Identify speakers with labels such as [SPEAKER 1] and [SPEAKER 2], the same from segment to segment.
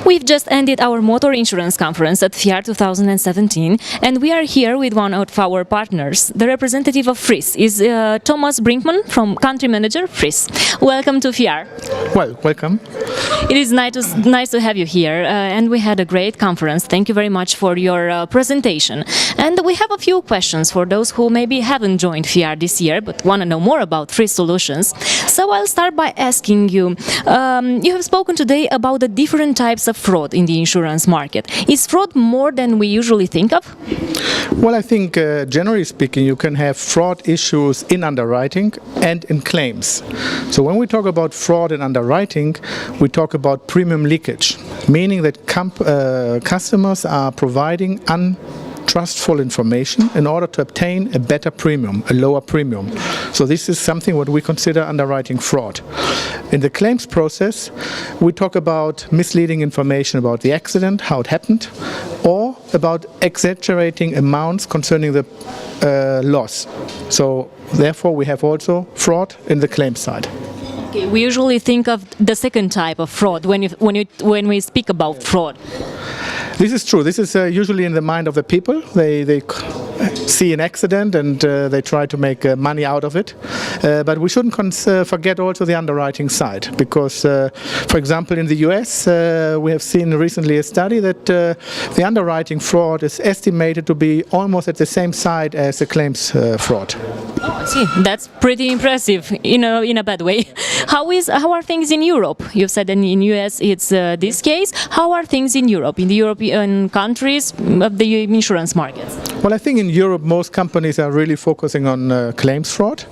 [SPEAKER 1] We've just ended our motor insurance conference at FIAR 2017 and we are here with one of our partners. The representative of FRISS is Thomas BRINKMANN, from Country Manager FRISS. Welcome to FIAR.
[SPEAKER 2] Well, welcome.
[SPEAKER 1] It is nice to have you here and we had a great conference. Thank you very much for your presentation. And we have a few questions for those who maybe haven't joined FIAR this year but want to know more about FRISS solutions. So I'll start by asking you, you have spoken today about the different types of fraud in the insurance market. Is fraud more than we usually think of?
[SPEAKER 2] Well, I think generally speaking you can have fraud issues in underwriting and in claims. So when we talk about fraud in underwriting, we talk about premium leakage, meaning that customers are providing untrustful information in order to obtain a better premium, a lower premium. So this is something what we consider underwriting fraud. In the claims process, we talk about misleading information about the accident, how it happened, or about exaggerating amounts concerning the loss. So therefore we have also fraud in the claim side.
[SPEAKER 1] Okay, we usually think of the second type of fraud when we speak about fraud.
[SPEAKER 2] This is true. This is usually in the mind of the people. They see an accident and they try to make money out of it. But we shouldn't forget also the underwriting side, because, for example, in the US, we have seen recently a study that the underwriting fraud is estimated to be almost at the same side as the claims fraud.
[SPEAKER 1] Oh, I see. That's pretty impressive, in a bad way. How are things in Europe? You've said that in US it's this case. How are things in Europe, in the European countries of the insurance markets?
[SPEAKER 2] Well, I think in Europe most companies are really focusing on claims fraud,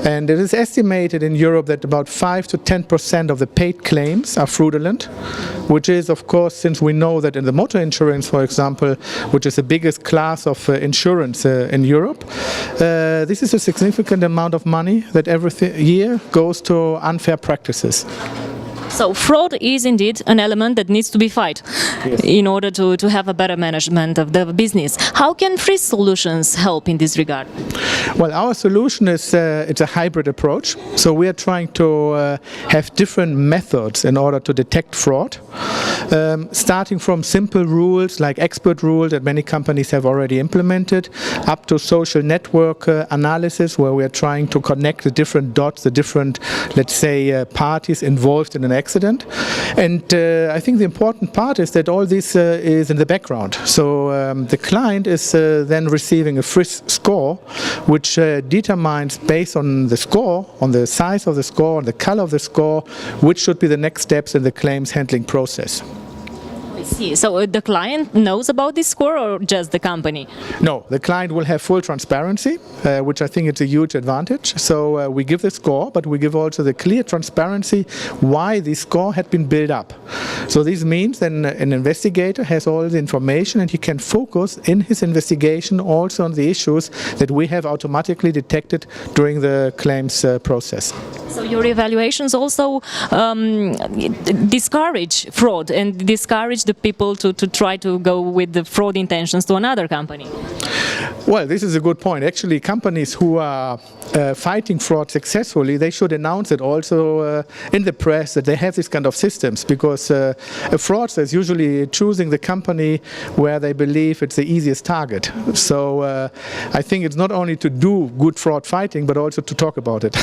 [SPEAKER 2] and it is estimated in Europe that about 5 to 10% of the paid claims are fraudulent, which is, of course, since we know that in the motor insurance, for example, which is the biggest class of insurance in Europe, this is a significant amount of money that every year goes to unfair practices.
[SPEAKER 1] So fraud is indeed an element that needs to be fought. Yes. In order to have a better management of the business. How can FRISS solutions help in this regard?
[SPEAKER 2] Well, our solution is it's a hybrid approach. So we are trying to have different methods in order to detect fraud. Starting from simple rules like expert rules that many companies have already implemented, up to social network analysis, where we are trying to connect the different dots, the different, let's say, parties involved in an accident. And I think the important part is that all this is in the background. So the client is then receiving a FRISS score, which determines, based on the score, on the size of the score, on the color of the score, which should be the next steps in the claims handling process.
[SPEAKER 1] I see. So the client knows about this score, or just the company?
[SPEAKER 2] No, the client will have full transparency, which I think is a huge advantage. So we give the score, but we give also the clear transparency why the score had been built up. So this means then an investigator has all the information and he can focus in his investigation also on the issues that we have automatically detected during the claims process.
[SPEAKER 1] So your evaluations also discourage fraud and discourage the people to try to go with the fraud intentions to another company?
[SPEAKER 2] Well, this is a good point. Actually, companies who are fighting fraud successfully, they should announce it also in the press that they have this kind of systems, because a fraudster is usually choosing the company where they believe it's the easiest target. So I think it's not only to do good fraud fighting, but also to talk about it.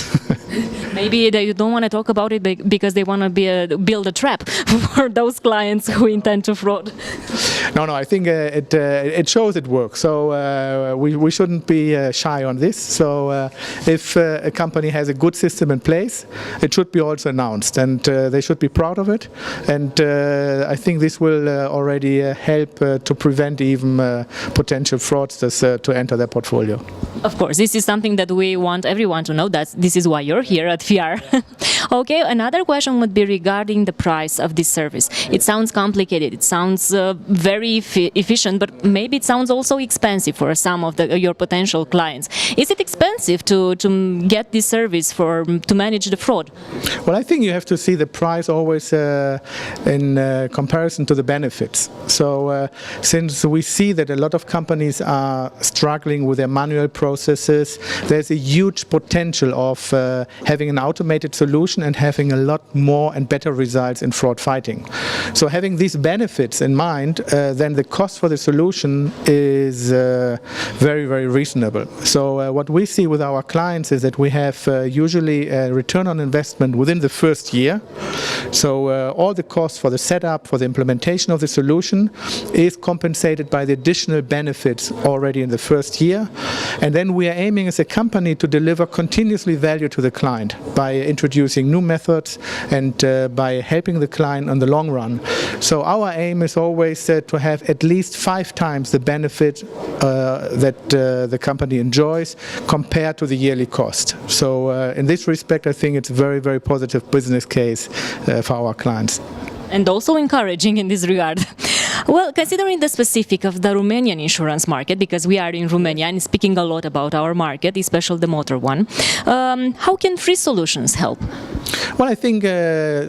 [SPEAKER 1] Maybe they don't want to talk about it because they want to build a trap for those clients who intend to fraud.
[SPEAKER 2] No, I think it shows it works. So we shouldn't be shy on this. So if a company has a good system in place, it should be also announced, and they should be proud of it. And I think this will already help to prevent even potential fraudsters to enter their portfolio.
[SPEAKER 1] Of course, this is something that we want everyone to know. That this is why you're here at FIAR. Okay, another question would be regarding the price of this service. It sounds complicated, it sounds very efficient, but maybe it sounds also expensive for some of your potential clients. Is it expensive to get this service to manage the fraud?
[SPEAKER 2] Well, I think you have to see the price always in comparison to the benefits. So since we see that a lot of companies are struggling with their manual processes, there's a huge potential of having an automated solution and having a lot more and better results in fraud fighting. So having these benefits in mind, then the cost for the solution is very, very reasonable. So what we see with our clients is that we have usually a return on investment within the first year. So all the costs for the setup, for the implementation of the solution is compensated by the additional benefits already in the first year. And then we are aiming as a company to deliver continuously value to the client by introducing new methods and by helping the client on the long run. So our aim is always to have at least 5 times the benefit that the company enjoys compared to the yearly cost. So in this respect, I think it's a very, very positive business case for our clients.
[SPEAKER 1] And also encouraging in this regard. Well, considering the specific of the Romanian insurance market, because we are in Romania and speaking a lot about our market, especially the motor one, how can FRISS solutions help?
[SPEAKER 2] Well, I think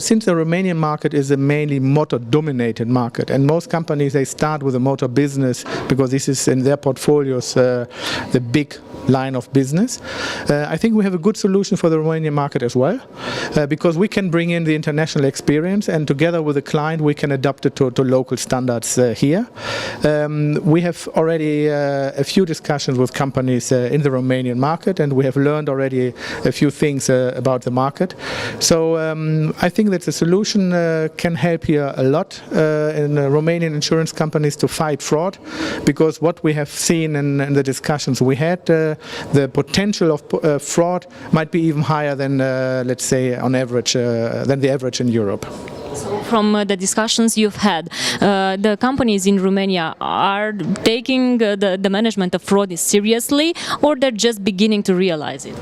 [SPEAKER 2] since the Romanian market is a mainly motor-dominated market, and most companies, they start with a motor business because this is in their portfolios the big line of business. I think we have a good solution for the Romanian market as well, because we can bring in the international experience, and together with the client we can adapt it to local standards here. We have already a few discussions with companies in the Romanian market, and we have learned already a few things about the market. So I think that the solution can help here a lot in Romanian insurance companies to fight fraud, because what we have seen in the discussions we had, the potential of fraud might be even higher than, let's say, on average, than the average in Europe.
[SPEAKER 1] So from the discussions you've had, the companies in Romania are taking the management of fraud seriously, or they're just beginning to realize it?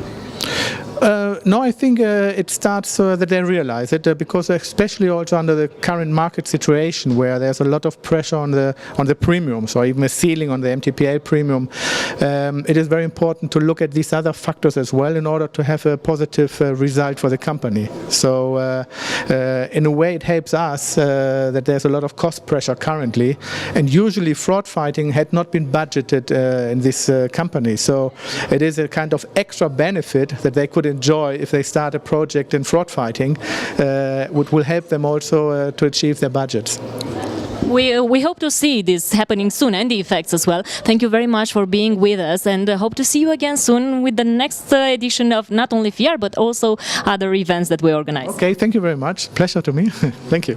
[SPEAKER 2] No, I think it starts that they realize it, because especially also under the current market situation where there's a lot of pressure on the premiums, or even a ceiling on the MTPL premium, it is very important to look at these other factors as well in order to have a positive result for the company. So in a way it helps us that there's a lot of cost pressure currently, and usually fraud fighting had not been budgeted in this company. So it is a kind of extra benefit that they could enjoy if they start a project in fraud fighting, which will help them also to achieve their budgets.
[SPEAKER 1] We hope to see this happening soon, and the effects as well. Thank you very much for being with us, and hope to see you again soon with the next edition of not only FIAR but also other events that we organize.
[SPEAKER 2] Okay, thank you very much. Pleasure to me. Thank you.